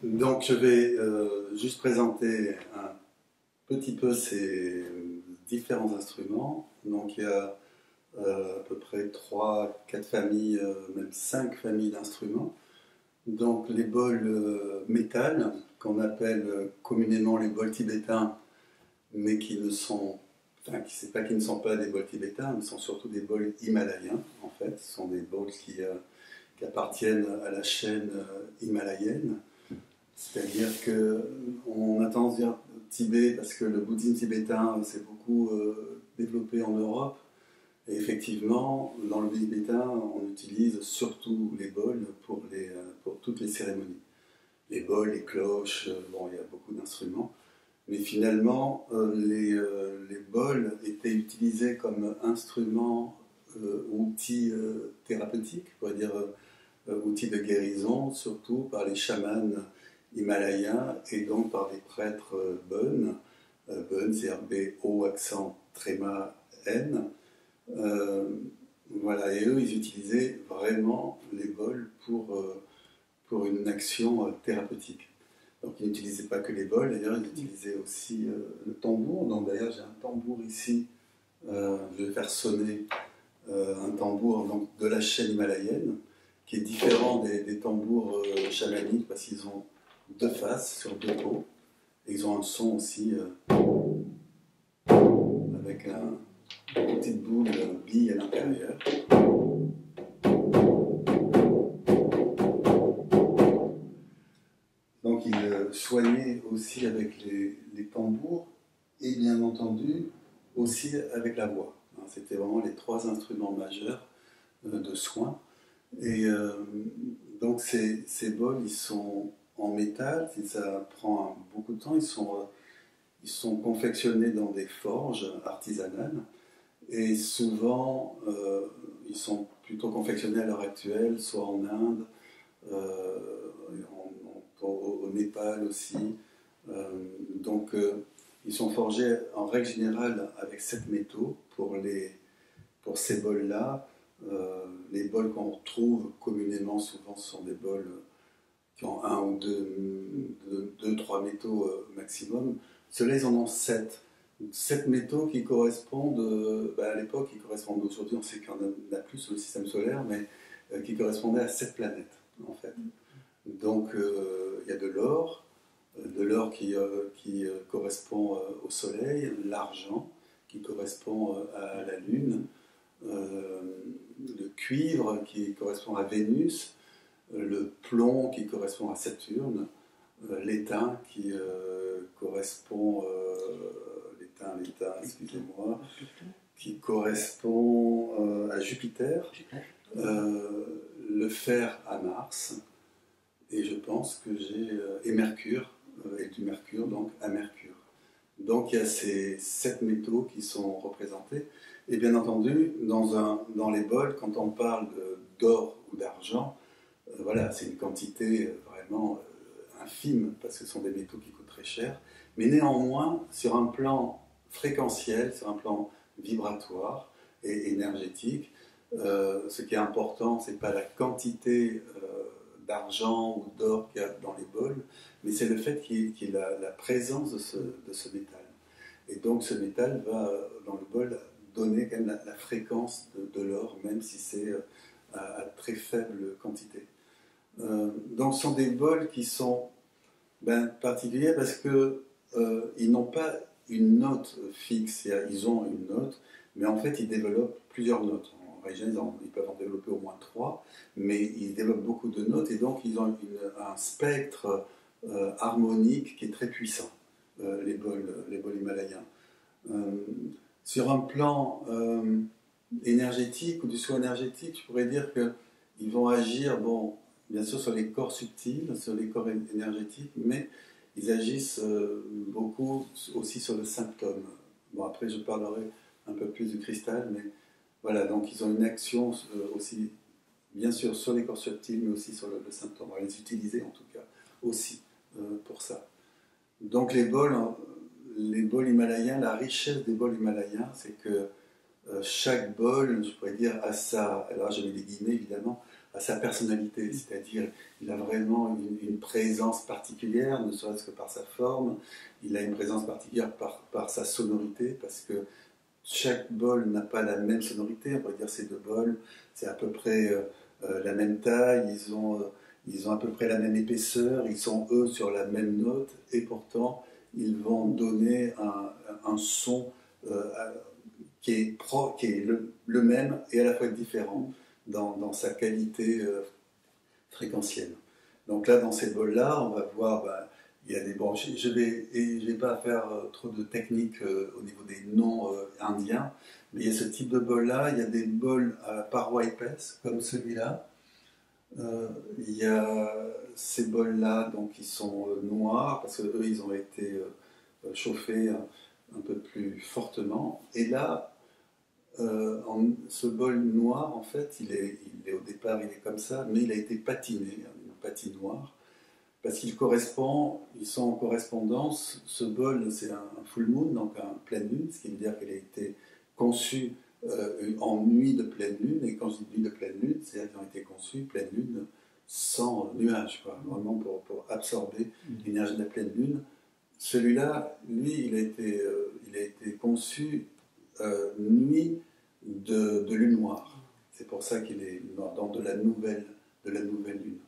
Donc je vais juste présenter un petit peu ces différents instruments. Donc il y a à peu près 3, 4 familles, même 5 familles d'instruments. Donc les bols métal, qu'on appelle communément les bols tibétains, mais qui ne sont, enfin c'est pas qu'ils ne sont pas des bols tibétains, mais sont surtout des bols himalayens en fait. Ce sont des bols qui appartiennent à la chaîne himalayenne. C'est-à-dire qu'on a tendance à dire Tibet parce que le bouddhisme tibétain s'est beaucoup développé en Europe. Et effectivement, dans le bouddhisme tibétain, on utilise surtout les bols pour toutes les cérémonies. Les bols, les cloches, bon, il y a beaucoup d'instruments. Mais finalement, les bols étaient utilisés comme instruments, outils thérapeutiques, on pourrait dire outils de guérison, surtout par les chamans himalayens et donc par des prêtres Bön, c'est-à-dire B-O accent tréma N. Voilà, et eux, ils utilisaient vraiment les bols pour une action thérapeutique. Donc ils n'utilisaient pas que les bols, d'ailleurs ils utilisaient aussi le tambour. Donc d'ailleurs j'ai un tambour ici, je vais faire sonner un tambour donc, de la chaîne himalayenne, qui est différent des tambours chamaniques parce qu'ils ont deux faces sur deux peaux. Et ils ont un son aussi avec une petite boule bille à l'intérieur. Donc ils soignaient aussi avec les tambours et bien entendu aussi avec la voix. C'était vraiment les trois instruments majeurs de soins. Et donc ces bols, ils sont en métal, ça prend beaucoup de temps, ils sont confectionnés dans des forges artisanales et souvent ils sont plutôt confectionnés à l'heure actuelle, soit en Inde, au Népal aussi. Donc ils sont forgés en règle générale avec 7 métaux pour ces bols-là. Les bols qu'on retrouve communément, souvent, ce sont des bols qui ont un ou deux, trois métaux maximum. Ceux-là, ils en ont 7. 7 métaux qui correspondent, à l'époque, qui correspondent aujourd'hui, on sait qu'il y en a plus sur le système solaire, mais qui correspondaient à 7 planètes, en fait. Donc, il y a de l'or qui correspond au Soleil, l'argent qui correspond à la Lune, le cuivre qui correspond à Vénus, le plomb qui correspond à Saturne, l'étain qui correspond excusez-moi, qui correspond à Jupiter, le fer à Mars, et je pense que j'ai et Mercure, et du Mercure donc à Mercure. Donc il y a ces 7 métaux qui sont représentés. Et bien entendu, dans les bols, quand on parle d'or ou d'argent, voilà, c'est une quantité vraiment infime, parce que ce sont des métaux qui coûtent très cher. Mais néanmoins, sur un plan fréquentiel, sur un plan vibratoire et énergétique, ce qui est important, ce n'est pas la quantité d'argent ou d'or qu'il y a dans les bols, mais c'est le fait qu'il y ait la présence de ce métal. Et donc ce métal va, dans le bol, donner quand même la fréquence de l'or, même si c'est à très faible quantité. Donc ce sont des bols qui sont particuliers parce qu'ils n'ont pas une note fixe, ils ont une note, mais en fait ils développent plusieurs notes. En région, ils peuvent en développer au moins 3, mais ils développent beaucoup de notes et donc ils ont un spectre harmonique qui est très puissant, les bols himalayens. Sur un plan énergétique ou du soin énergétique, je pourrais dire qu'ils vont agir, bon, bien sûr sur les corps subtils, sur les corps énergétiques, mais ils agissent beaucoup aussi sur le symptôme. Bon, après je parlerai un peu plus du cristal, mais voilà, donc ils ont une action aussi, bien sûr, sur les corps subtils, mais aussi sur le symptôme. On va les utiliser en tout cas aussi pour ça. Donc les bols himalayens, la richesse des bols himalayens, c'est que chaque bol, je pourrais dire, a sa, alors je mets des guillemets évidemment, à sa personnalité, c'est-à-dire il a vraiment une présence particulière, ne serait-ce que par sa forme, il a une présence particulière par sa sonorité, parce que chaque bol n'a pas la même sonorité, on pourrait dire ces deux bols, c'est à peu près la même taille, ils ont à peu près la même épaisseur, ils sont eux sur la même note, et pourtant ils vont donner un son qui est le même et à la fois différent dans sa qualité fréquentielle. Donc là, dans ces bols-là, on va voir, il y a des branches. Je vais pas faire trop de techniques au niveau des noms indiens, mais il y a ce type de bol-là. Il y a des bols à paroi épaisse, comme celui-là. Il y a ces bols-là, donc qui sont noirs, parce qu'eux, ils ont été chauffés un peu plus fortement. Et là, ce bol noir, en fait, il est au départ, il est comme ça, mais il a été patiné, une patinoire, parce qu'ils sont en correspondance. Ce bol, c'est un full moon, donc un pleine lune, ce qui veut dire qu'il a été conçu en nuit de pleine lune, et quand je dis nuit de pleine lune, c'est-à-dire qu'ils ont été conçus pleine lune sans nuages, quoi, vraiment pour absorber l'énergie de la pleine lune. Celui-là, lui, il a été conçu nuit de lune noire. C'est pour ça qu'il est dans de la nouvelle lune.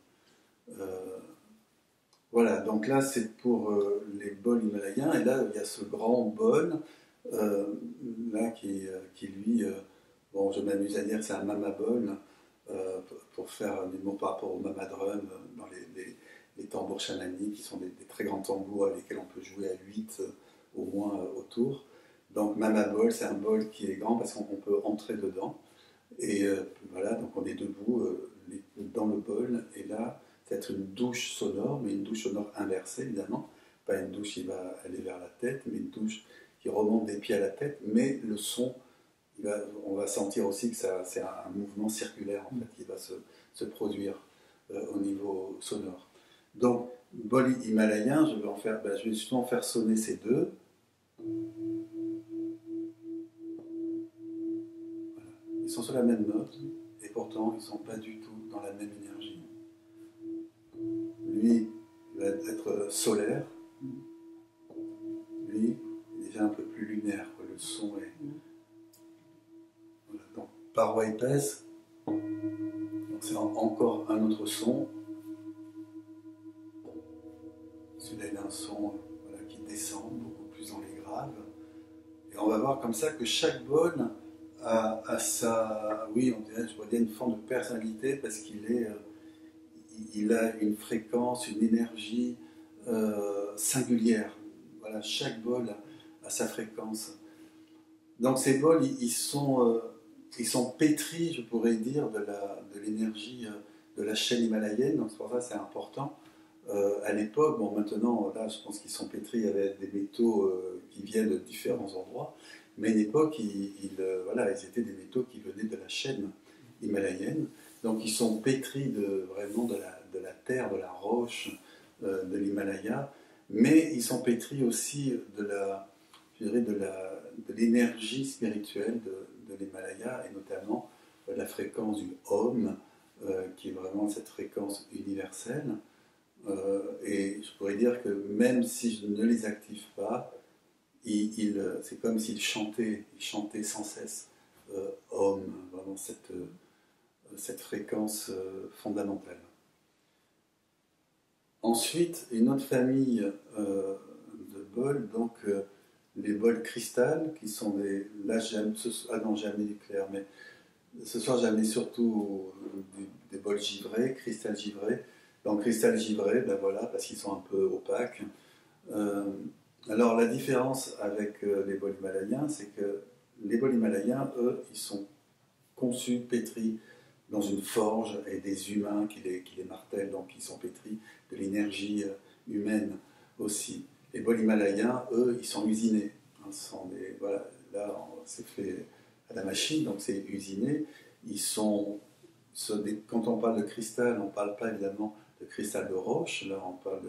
Voilà, donc là c'est pour les bols himalayens, et là il y a ce grand bol là qui lui, bon, je m'amuse à dire que c'est un mama bol pour faire des mots par rapport au mama drum dans les tambours chamaniques, qui sont des très grands tambours avec lesquels on peut jouer à 8 au moins autour. Donc mama bol, c'est un bol qui est grand parce qu'on peut entrer dedans. Et voilà, donc on est debout dans le bol, et là, ça va être une douche sonore, mais une douche sonore inversée, évidemment. Pas une douche qui va aller vers la tête, mais une douche qui remonte des pieds à la tête, mais le son, on va sentir aussi que c'est un mouvement circulaire, en fait, qui va se produire au niveau sonore. Donc, bol himalayen, je vais justement faire sonner ces deux. Ils sont sur la même note, et pourtant ils ne sont pas du tout dans la même énergie. Lui, il va être solaire. Lui, il est déjà un peu plus lunaire, quoi. Le son est... Voilà. Donc, paroi épaisse, c'est encore un autre son. Celui-là, il a un son qui descend beaucoup plus dans les graves. Et on va voir comme ça que chaque bol a sa... Oui, je pourrais dire une forme de personnalité, parce il a une fréquence, une énergie singulière. Voilà, chaque bol a sa fréquence. Donc ces bols, ils sont pétris, je pourrais dire, de l'énergie de la chaîne himalayenne. Donc c'est pour ça que c'est important. À l'époque, bon, maintenant, là, je pense qu'ils sont pétris avec des métaux qui viennent de différents endroits. Mais à l'époque, ils étaient des métaux qui venaient de la chaîne himalayenne. Donc ils sont pétris vraiment de la terre, de la roche de l'Himalaya, mais ils sont pétris aussi de l'énergie spirituelle de l'Himalaya, et notamment la fréquence du Om, qui est vraiment cette fréquence universelle. Et je pourrais dire que même si je ne les active pas, c'est comme s'ils chantaient sans cesse Om, vraiment cette fréquence fondamentale. Ensuite, une autre famille de bols, donc les bols cristal, qui sont jamais nucléaire, mais ce soir j'avais surtout des bols givrés, cristal givré. Donc cristal givré, ben voilà, parce qu'ils sont un peu opaques. Alors la différence avec les bols himalayens, c'est que les bols himalayens, eux, ils sont conçus, pétris dans une forge, et des humains qui les martèlent, donc ils sont pétris de l'énergie humaine aussi. Les bols himalayens, eux, ils sont usinés. Voilà, là, c'est fait à la machine, donc c'est usiné. Quand on parle de cristal, on ne parle pas évidemment de cristal de roche, là on parle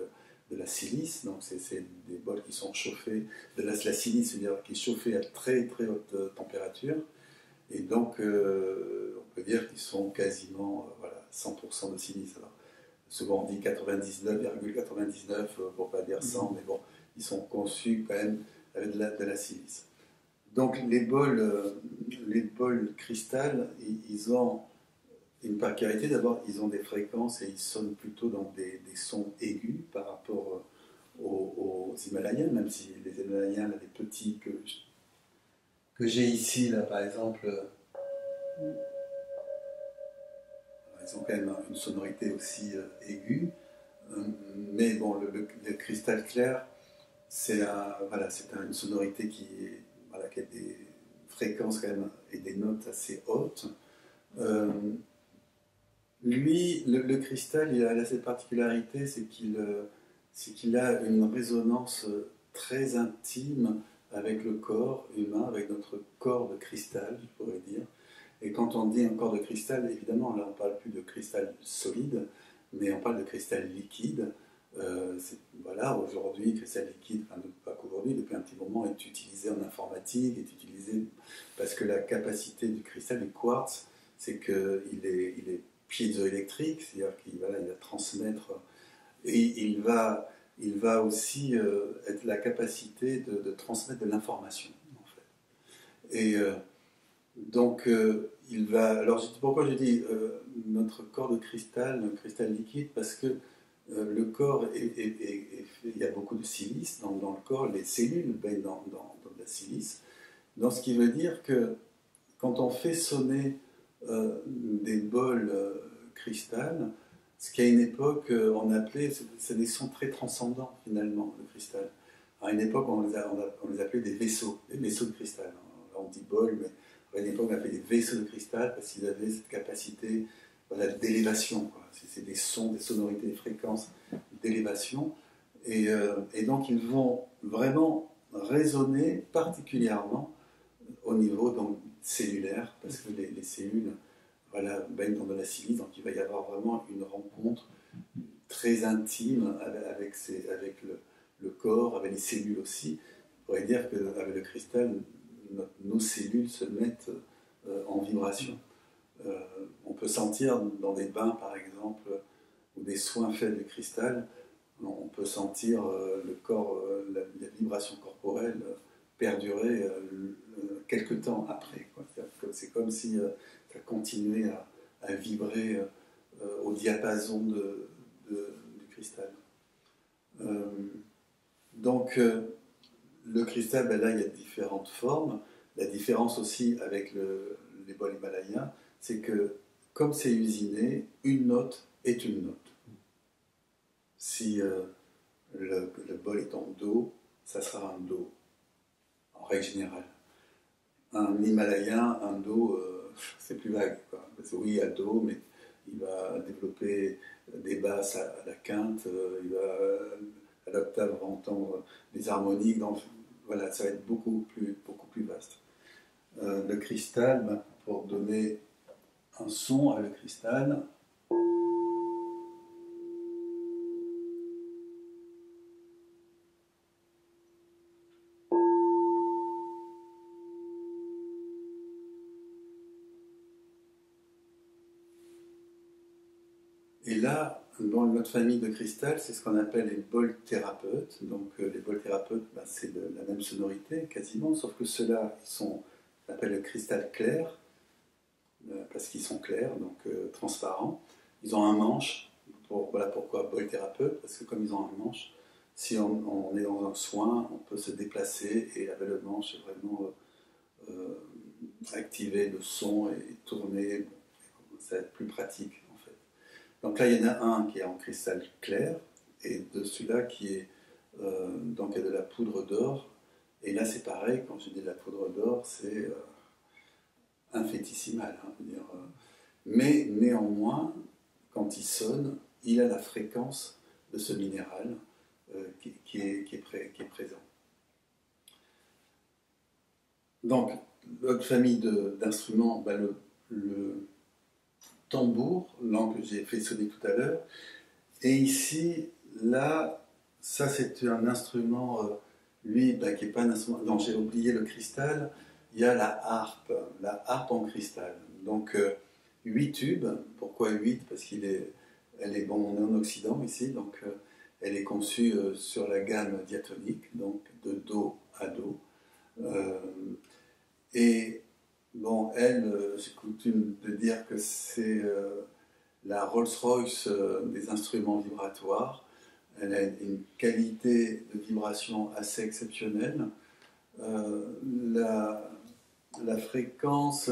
de la silice, donc c'est des bols qui sont chauffés, la silice, c'est-à-dire qui est chauffée à très très haute température, et donc on peut dire qu'ils sont quasiment 100% de silice. Alors, souvent on dit 99,99 pour ne pas dire 100, mais bon, ils sont conçus quand même avec de la silice. Donc les bols cristal, ils ont une particularité. D'abord, ils ont des fréquences et ils sonnent plutôt dans des sons aigus par rapport aux Himalayens, même si les Himalayens, là, les petits que j'ai ici, là, par exemple, ils ont quand même une sonorité aussi aiguë. Mais bon, le cristal clair, c'est une sonorité qui a des fréquences quand même et des notes assez hautes. Lui, le cristal, il a cette particularité, c'est qu'il a une résonance très intime avec le corps humain, avec notre corps de cristal, je pourrais dire. Et quand on dit un corps de cristal, évidemment, là on ne parle plus de cristal solide, mais on parle de cristal liquide. Voilà, aujourd'hui, cristal liquide, enfin, pas qu'aujourd'hui, depuis un petit moment, est utilisé en informatique, est utilisé parce que la capacité du cristal, du quartz, c'est qu'il est piézoélectrique, c'est-à-dire qu'il va transmettre, et il va aussi être la capacité de transmettre de l'information, en fait. Et donc, il va. Alors, pourquoi je dis notre corps de cristal, notre cristal liquide, parce que le corps il y a beaucoup de silice dans le corps, les cellules baignent dans de la silice. Donc, ce qui veut dire que quand on fait sonner des bols cristal, ce qu'à une époque on appelait, c'est des sons très transcendants finalement, le cristal. À une époque, on les appelait des vaisseaux de cristal. Là, on dit bol, mais à une époque, on appelait des vaisseaux de cristal parce qu'ils avaient cette capacité d'élévation. C'est des sons, des sonorités, des fréquences d'élévation. Et donc, ils vont vraiment résonner particulièrement au niveau donc, cellulaire, parce que les cellules baignent dans de la silice, donc il va y avoir vraiment une rencontre très intime avec le corps, avec les cellules aussi. On pourrait dire qu'avec le cristal, nos cellules se mettent en vibration. On peut sentir dans des bains, par exemple, ou des soins faits de cristal, on peut sentir le corps, la vibration corporelle perdurer quelques temps après. C'est comme si ça continuait à vibrer au diapason du cristal. Donc, le cristal, là, il y a différentes formes. La différence aussi avec les bols himalayens, c'est que, comme c'est usiné, une note est une note. Si le bol est en do, ça sera un do, en règle générale. Un himalayen, un do, c'est plus vague. Parce que oui, il y a do, mais il va développer des basses à la quinte, à l'octave, on va entendre des harmoniques. Donc, voilà, ça va être beaucoup plus vaste. Le cristal, pour donner un son à le cristal, et là, dans notre famille de cristal, c'est ce qu'on appelle les bols thérapeutes. Donc les bols thérapeutes, c'est de la même sonorité quasiment, sauf que ceux-là, on appelle le cristal clair, parce qu'ils sont clairs, donc transparents. Ils ont un manche, voilà pourquoi bol thérapeute, parce que comme ils ont un manche, si on est dans un soin, on peut se déplacer et avec le manche, vraiment activer le son et tourner, ça va être plus pratique. Donc là, il y en a un qui est en cristal clair, et de celui-là qui est donc il y a de la poudre d'or. Et là, c'est pareil, quand je dis de la poudre d'or, c'est infinitésimal. Mais néanmoins, quand il sonne, il a la fréquence de ce minéral qui est présent. Donc, notre famille d'instruments, le tambour, langue que j'ai fait sonner tout à l'heure. Et ici, là, ça c'est un instrument, lui, qui n'est pas un instrument, non, j'ai oublié le cristal, il y a la harpe en cristal. Donc 8 tubes. Pourquoi 8? Parce on est en Occident ici, donc elle est conçue sur la gamme diatonique, donc de Do à Do. Et bon, j'ai coutume de dire que c'est la Rolls-Royce des instruments vibratoires. Elle a une qualité de vibration assez exceptionnelle. La fréquence,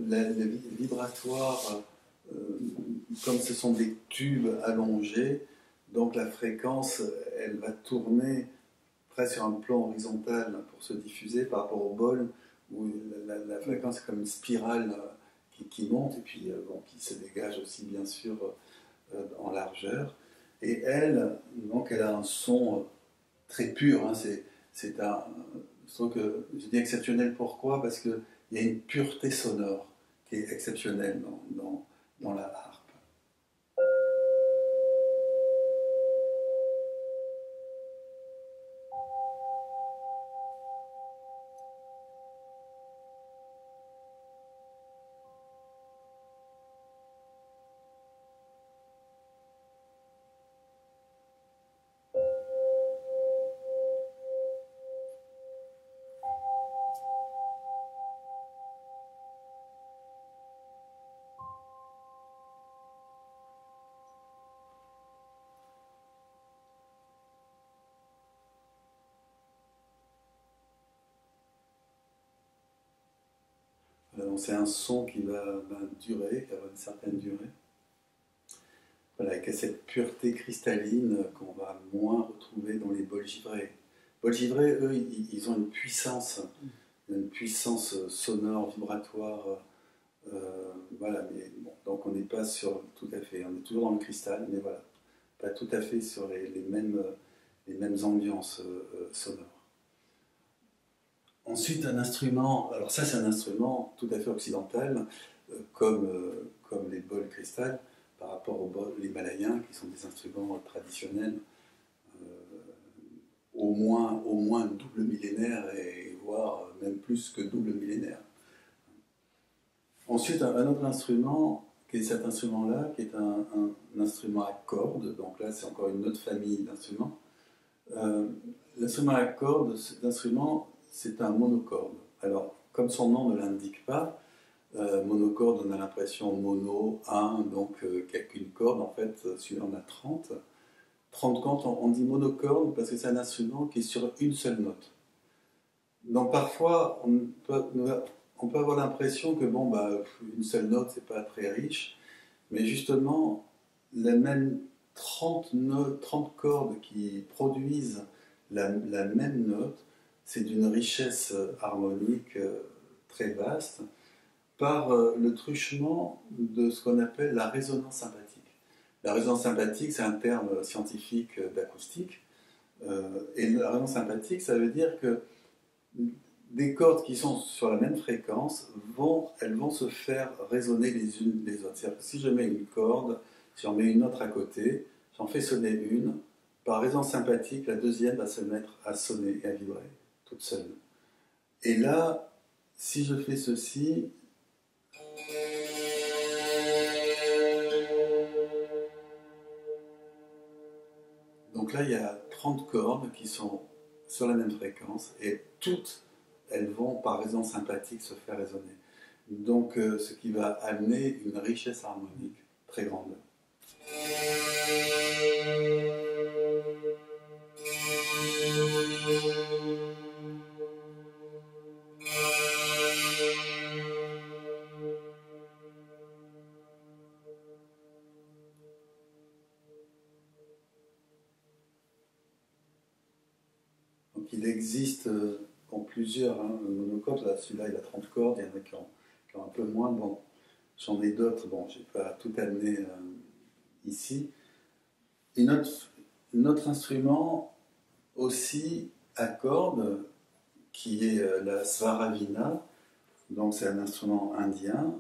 les vibratoires, comme ce sont des tubes allongés, donc la fréquence, elle va tourner presque sur un plan horizontal pour se diffuser par rapport au bol, où la fréquence est comme une spirale qui monte et puis qui se dégage aussi bien sûr en largeur. Et donc elle a un son très pur. Hein, je trouve que je dis exceptionnel. Pourquoi? Parce qu'il y a une pureté sonore qui est exceptionnelle dans la harpe. C'est un son qui va durer, qui va avoir une certaine durée. Voilà, avec cette pureté cristalline qu'on va moins retrouver dans les bols givrés. Les bols givrés, eux, ils ont une puissance sonore, vibratoire. Voilà, mais bon, donc on n'est pas sur tout à fait, on est toujours dans le cristal, mais voilà, pas tout à fait sur les mêmes ambiances sonores. Ensuite, un instrument, alors ça c'est un instrument tout à fait occidental, comme les bols cristal, par rapport aux bols himalayens, qui sont des instruments traditionnels, au moins double millénaire, et voire même plus que double millénaire. Ensuite, un autre instrument, qui est cet instrument-là, qui est un instrument à cordes, donc là c'est encore une autre famille d'instruments. L'instrument à cordes, cet instrument, c'est un monocorde. Alors, comme son nom ne l'indique pas, monocorde, on a l'impression mono, un, donc qu'il n'y a qu'une corde. En fait, celui-là en a 30. 30 cordes, on dit monocorde parce que c'est un instrument qui est sur une seule note. Donc parfois, on peut avoir l'impression que une seule note, c'est pas très riche, mais justement, les mêmes 30 cordes qui produisent la même note, c'est d'une richesse harmonique très vaste, par le truchement de ce qu'on appelle la résonance sympathique. La résonance sympathique, c'est un terme scientifique d'acoustique, et la résonance sympathique, ça veut dire que des cordes qui sont sur la même fréquence, elles vont se faire résonner les unes les autres. C'est-à-dire que si je mets une corde, si j'en mets une autre à côté, j'en fais sonner une, par résonance sympathique, la deuxième va se mettre à sonner et à vibrer toute seule. Et là, si je fais ceci, donc là il y a 30 cordes qui sont sur la même fréquence et toutes elles vont par résonance sympathique se faire résonner. Donc ce qui va amener une richesse harmonique très grande. Donc il existe plusieurs monocordes. Là, celui-là il a 30 cordes, il y en a qui ont un peu moins. Bon, j'en ai d'autres, bon, je n'ai pas tout amené ici. Et notre instrument aussi à cordes, qui est la svaravina, donc c'est un instrument indien,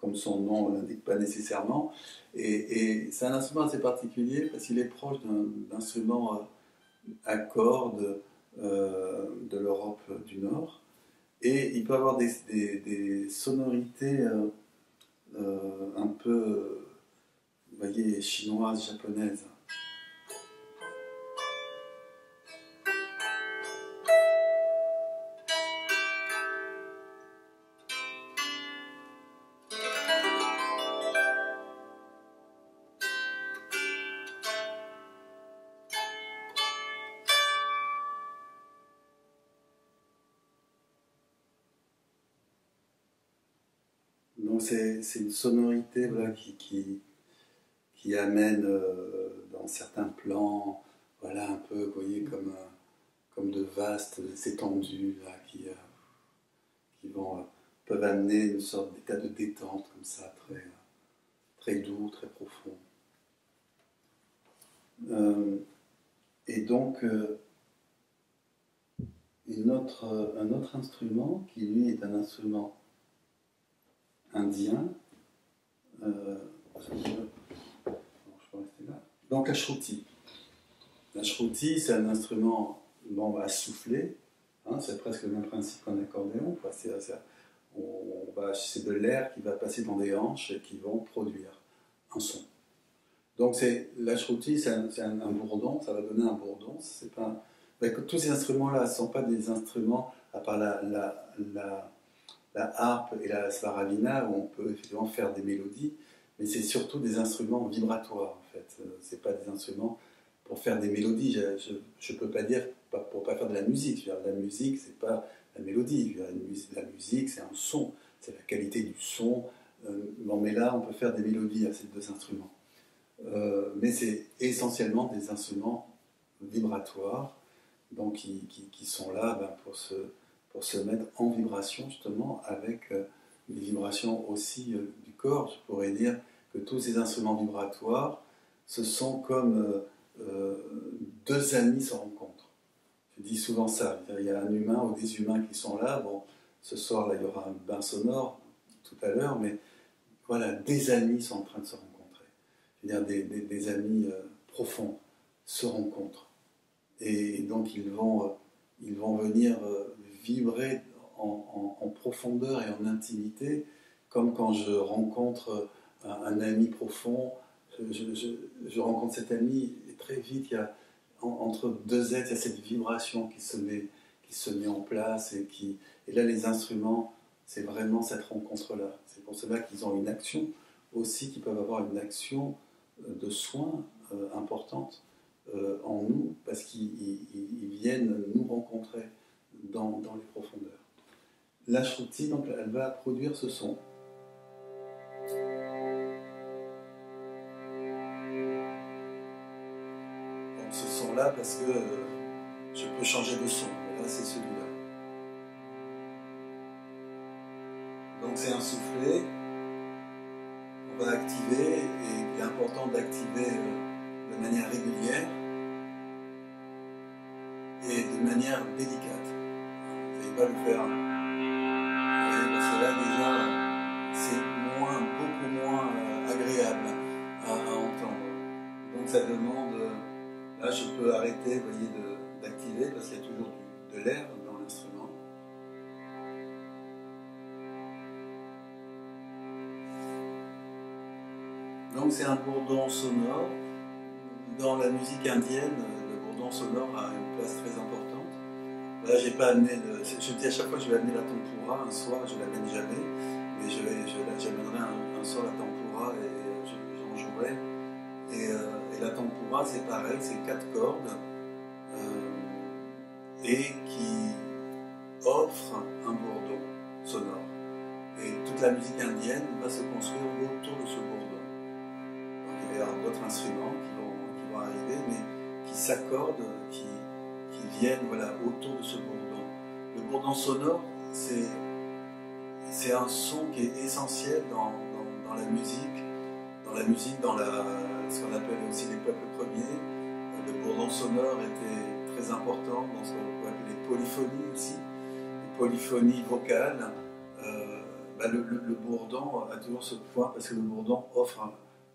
comme son nom ne l'indique pas nécessairement, et c'est un instrument assez particulier parce qu'il est proche d'un instrument à cordes de l'Europe du Nord, et il peut avoir des sonorités un peu, vous voyez, chinoise, japonaise. Donc c'est une sonorité voilà, qui amène dans certains plans, voilà, un peu, vous voyez, comme de vastes étendues là, qui peuvent amener une sorte d'état de détente comme ça, très doux, très profond. Et donc, un autre instrument qui lui est un instrument indien, je peux rester là. Donc la shruti. La shruti, c'est un instrument à souffler, hein, c'est presque le même principe qu'un accordéon. C'est de l'air qui va passer dans des hanches et qui vont produire un son. Donc la shruti, c'est un bourdon, ça va donner un bourdon. C'est pas, tous ces instruments-là ne sont pas des instruments, à part la harpe et la svaravina, où on peut effectivement faire des mélodies, mais c'est surtout des instruments vibratoires, en fait. C'est pas des instruments pour faire des mélodies. Je peux pas dire pour pas faire de la musique. La musique, c'est pas la mélodie. La musique, c'est un son. C'est la qualité du son. Bon, mais là, on peut faire des mélodies à ces deux instruments. Mais c'est essentiellement des instruments vibratoires, donc qui sont là pour se mettre en vibration, justement, avec des vibrations aussi du corps. Je pourrais dire que tous ces instruments vibratoires, ce sont comme deux amis se rencontrent. Je dis souvent ça. Il y a un humain ou des humains qui sont là. Bon, ce soir, là, il y aura un bain sonore tout à l'heure, mais voilà, des amis sont en train de se rencontrer. Je veux dire, des amis profonds se rencontrent. Et donc, ils vont venir vibrer en profondeur et en intimité, comme quand je rencontre un ami profond. Je rencontre cet ami et très vite, entre deux êtres, il y a cette vibration qui se met en place et là les instruments, c'est vraiment cette rencontre-là. C'est pour cela qu'ils ont une action aussi, qu'ils peuvent avoir une action de soins importante en nous, parce qu'ils viennent nous rencontrer dans les profondeurs. La shruti, donc, elle va produire ce son. Donc ce son-là, parce que je peux changer de son, mais là c'est celui-là. Donc c'est un soufflet qu'on va activer, et il est important d'activer de manière régulière et de manière délicate. Vous n'allez pas le faire, parce que là déjà c'est beaucoup moins agréable à entendre. Donc ça demande, là je peux arrêter, vous voyez, d'activer, parce qu'il y a toujours de l'air dans l'instrument. Donc c'est un bourdon sonore. Dans la musique indienne, le bourdon sonore a une place très importante. Là, j'ai pas amené je dis à chaque fois que je vais amener la tempura, un soir, je ne l'amène jamais, mais j'amènerai un soir la tempura et j'en jouerai. Et la tempura, c'est pareil, c'est 4 cordes et qui offre un bourdon sonore. Et toute la musique indienne va se construire autour de ce bourdon. Donc, il va y avoir d'autres instruments qui vont arriver, mais qui s'accordent, qui viennent autour de ce bourdon. Le bourdon sonore, c'est un son qui est essentiel dans la musique, dans ce qu'on appelle aussi les peuples premiers. Le bourdon sonore était très important dans ce qu'on appelle les polyphonies aussi, les polyphonies vocales. Le bourdon a toujours ce point, parce que le bourdon offre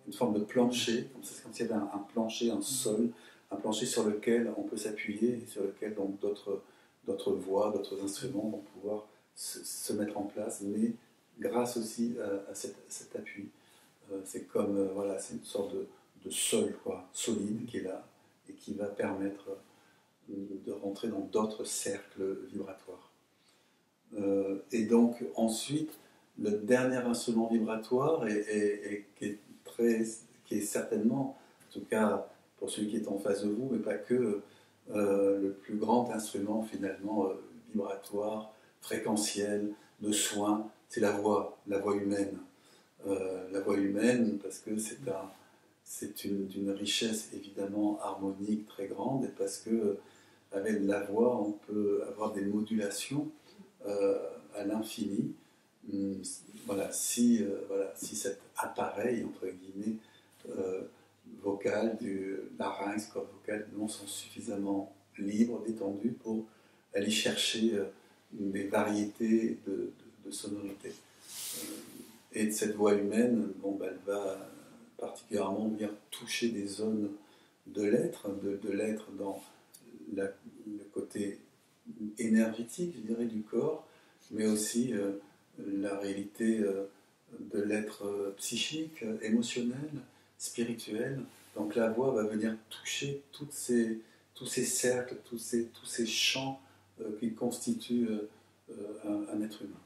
une forme de plancher, c'est comme s'il y avait un plancher, un sol, un plancher sur lequel on peut s'appuyer et sur lequel donc d'autres voix, d'autres instruments vont pouvoir se mettre en place, mais grâce aussi à cet appui. C'est comme, voilà, c'est une sorte de sol, quoi, solide qui est là et qui va permettre de rentrer dans d'autres cercles vibratoires. Et donc ensuite, le dernier instrument vibratoire qui est certainement, en tout cas pour celui qui est en face de vous, mais pas que, le plus grand instrument finalement vibratoire, fréquentiel, de soin, c'est la voix humaine. La voix humaine, parce que c'est d'une richesse évidemment harmonique très grande, et parce que avec la voix, on peut avoir des modulations à l'infini. Voilà, si cet appareil, entre guillemets, vocal, du larynx, corps vocal, non, sont suffisamment libres, détendus pour aller chercher des variétés de sonorités. Et de cette voix humaine, bon, elle va particulièrement bien toucher des zones de l'être, de l'être dans le côté énergétique, je dirais, du corps, mais aussi la réalité de l'être psychique, émotionnel, spirituel. Donc la voix va venir toucher tous ces cercles, tous ces champs qui constituent un être humain.